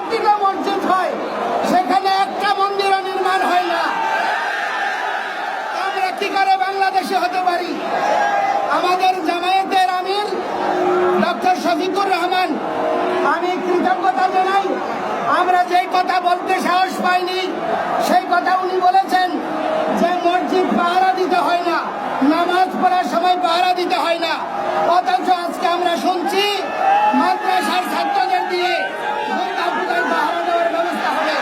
50টা মসজিদ হয়, সেখানে একটা মন্দিরও নির্মাণ হয় না। আমরা কি করে বাংলাদেশে হতে পারি? আমাদের জামায়াতের আমির ডক্টর শফিকুর রহমান, আমি কৃতজ্ঞতা জানাই। আমরা যেই কথা বলতে সাহস পাইনি সেই কথা উনি বলেছেন যে মসজিদ পাহারা দিতে হয় না, নামাজ পড়ার সময় পাহারা দিতে হয় না। অথচ আজকে আমরা শুনছি মাদ্রাসার ছাত্রদের দিয়ে দুর্গা পূজায় পাহারা দেওয়ার ব্যবস্থা হবে।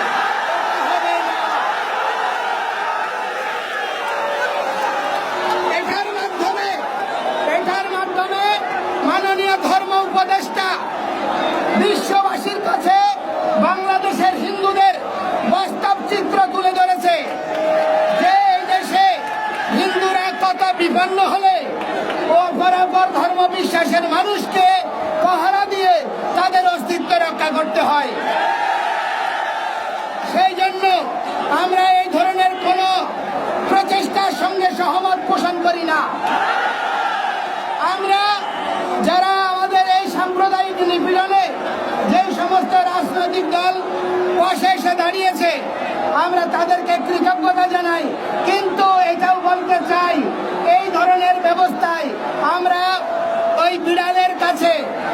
এটার মাধ্যমে মাননীয় ধর্ম উপদেষ্টা বিশ্ববাসীর কাছে বাংলাদেশের হিন্দুদের বাস্তব চিত্র তুলে ধরেছে যে এই দেশে হিন্দুরা কত বিপন্ন হলে অপরাপর ধর্ম বিশ্বাসের মানুষকে পাহারা দিয়ে তাদের অস্তিত্ব রক্ষা করতে হয়। সেই জন্য আমরা এই ধরনের কোন প্রচেষ্টার সঙ্গে সহমত পোষণ করি না। আমরা যারা আমাদের এই সাম্প্রদায়িক নিপীড়নে যে সমস্ত রাজনৈতিক দল পাশে এসে দাঁড়িয়েছে, আমরা তাদেরকে কৃতজ্ঞতা জানাই। কিন্তু এটাও বলতে চাই, এই ধরনের ব্যবস্থায় আমরা ওই বিড়ালের কাছে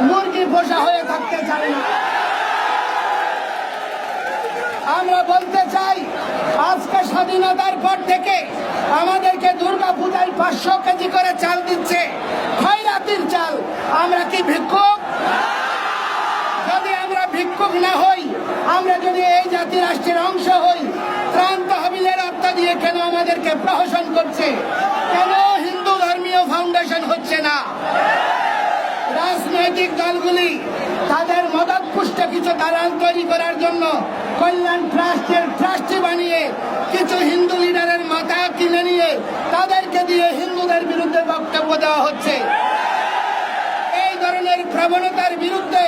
মুরগি পোষা হয়ে থাকতে চাই না। আমরা বলতে চাই, আজকে স্বাধীনতার পর থেকে আমাদেরকে দুর্গা পূজায় 500 কেজি করে চাল দিচ্ছে, খয়রাতির চাল। আমরা কি ভিক্ষুক? যদি আমরা ভিক্ষুক না হই, আমরা যদি এই জাতি রাষ্ট্রের অংশ হই, ত্রাণ তহবিলের অর্থ দিয়ে কেন আমাদেরকে প্রহসন করছে? কেন হিন্দু ধর্মীয় ফাউন্ডেশন হচ্ছে না? রাজনৈতিক দলগুলি তাদের মদত পুষ্ট কিছু দালাল তৈরি করার জন্য কল্যাণ ট্রাস্টের ট্রাস্টি বানিয়ে কিছু হিন্দু লিডারের মাথা কিনে নিয়ে তাদেরকে দিয়ে হিন্দুদের বিরুদ্ধে বক্তব্য দেওয়া হচ্ছে। এই ধরনের প্রবণতার বিরুদ্ধে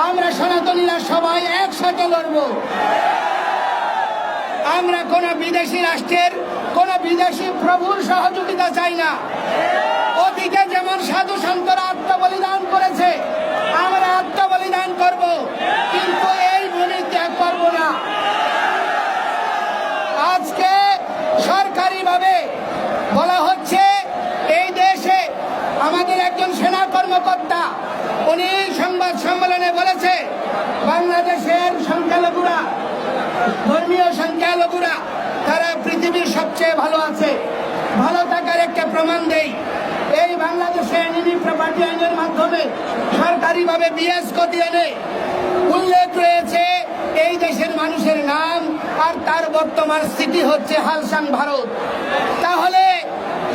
আমরা সনাতনীরা সবাই একসাথে লড়ব। আমরা কোন বিদেশি রাষ্ট্রের কোন বিদেশি প্রভুর সহযোগিতা চাই না। অতীতে যেমন সাধু সন্তরা আত্মবলিদান করেছে, আমরা আত্মবলিদান করব, কিন্তু এই ভূমি ত্যাগ করব না। আজকে সরকারিভাবে বলা হচ্ছে, এই দেশে আমাদের একজন সেনা কর্মকর্তা উনি সংবাদ সম্মেলনে বলেছে, বাংলাদেশের সংখ্যালঘুরা, ধর্মীয় সংখ্যালঘুরা তারা পৃথিবীর সবচেয়ে ভালো আছে। ভালো থাকার একটা প্রমাণ দেই, এই বাংলাদেশে এনিমি প্রপার্টি আইনের মাধ্যমে সরকারিভাবে বিএস কোটিয়ানে উল্লেখ রয়েছে এই দেশের মানুষের নাম, আর তার বর্তমান স্থিতি হচ্ছে হালসাং ভারত। তাহলে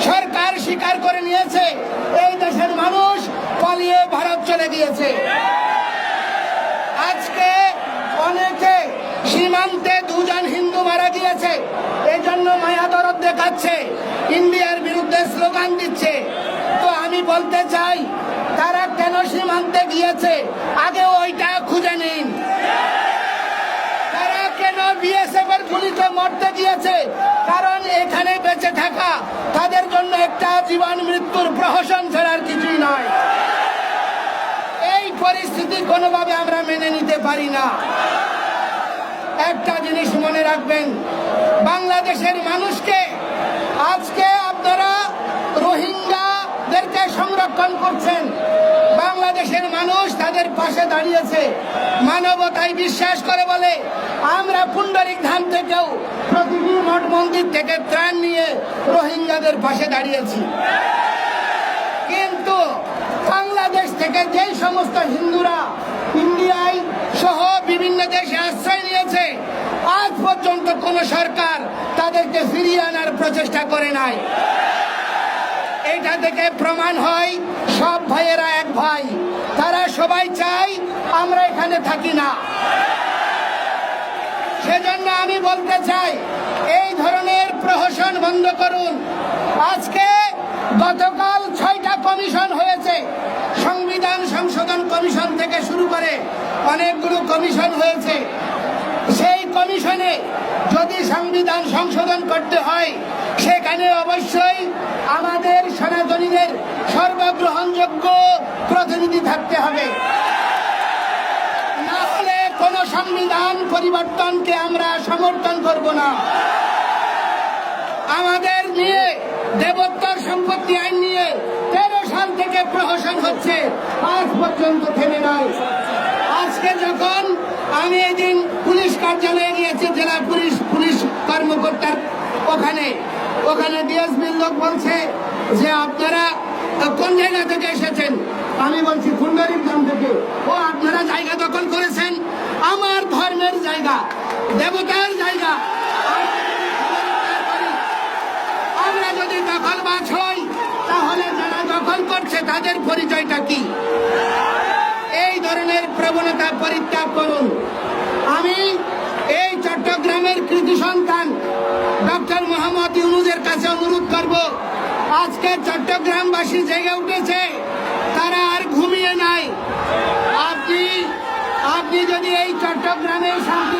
সরকার স্বীকার করে নিয়েছে এই দেশের মানুষ পালিয়ে ভারত চলে গিয়েছে। আজকে অনেকে সীমান্তে 2 জন হিন্দু মারা গিয়েছে, এই জন্য মায়া দরদ দেখাচ্ছে, ইন্ডিয়ার বিরুদ্ধে স্লোগান দিচ্ছে। তো আমি বলতে চাই, তারা কেন সীমান্তে গিয়েছে আগে ওইটা খুঁজে নিন। তারা কেন বিএসএফ এর গুলিতে মরতে গিয়েছে? কারণ এখানে বেঁচে থাকা তাদের জন্য একটা জীবন মৃত্যুর প্রহসন ছাড়ার কিছুই নয়। এই পরিস্থিতি কোনোভাবে আমরা মেনে নিতে পারি না। একটা জিনিস মনে রাখবেন, বাংলাদেশের মানুষকে আজকে আপনারা রোহিঙ্গাদেরকে সংরক্ষণ করছেন। বাংলাদেশের মানুষ তাদের পাশে দাঁড়িয়েছে, মানবতায় বিশ্বাস করে বলে আমরা পুন্ডরিক ধাম থেকেও প্রতিটি মঠ মন্দির থেকে ত্রাণ নিয়ে রোহিঙ্গাদের পাশে দাঁড়িয়েছি। কিন্তু বাংলাদেশ থেকে যেই সমস্ত হিন্দুরা ইন্ডিয়ায় সহ বিভিন্ন দেশে আশ্রয় নিয়েছে, আজ পর্যন্ত কোন সরকার তাদেরকে ফিরিয়ে আনার প্রচেষ্টা করে নাই। এটা থেকে প্রমাণ হয় সব ভাইয়েরা এক ভাই, তারা সবাই চাই আমরা এখানে থাকি না। সেজন্য আমি বলতে চাই, এই ধরনের প্রহসন বন্ধ করুন। আজকে গতকাল 6টা কমিশন হয়েছে, সংবিধান সংশোধন কমিশন থেকে শুরু করে অনেকগুলো কমিশন হয়েছে। সেই কমিশনে যদি সংবিধান সংশোধন করতে হয়, সেখানে অবশ্যই আমাদের সনাতনীদের সর্বগ্রহণযোগ্য প্রতিনিধি থাকতে হবে, না হলে কোন সংবিধান পরিবর্তনকে আমরা সমর্থন করব না। আমাদের নিয়ে দেবোত্তর সম্পত্তি আইন নিয়ে 13 সাল থেকে প্রহসন হচ্ছে, আজ পর্যন্ত থেমে নাই। আজকে যখন আমি এদিন পুলিশ কার্যালয়ে গিয়েছি, জেলা পুলিশ কর্মকর্তার ওখানে ডিএসপির লোক বলছে যে আপনারা কোন জায়গা থেকে এসেছেন? আমি বলছি ফুলবাড়িগ্রাম থেকে। ও আপনারা জায়গা দখল করেছেন, আমার ধর্মের জায়গা, দেবতার জায়গা। আমরা যদি দখলবাজ হই তাহলে যারা দখল করছে তাদের পরিচয়টা কি? এই ধরনের প্রবণতা পরিত্যাগ করুন। আমি এই চট্টগ্রামের কৃতি সন্তান ডক্টর মোহাম্মদ ইউনূসের কাছে অনুরোধ করব, আজকে চট্টগ্রামবাসী জেগে উঠেছে, তারা আর ঘুমিয়ে নাই। আপনি যদি এই চট্টগ্রামে শান্তি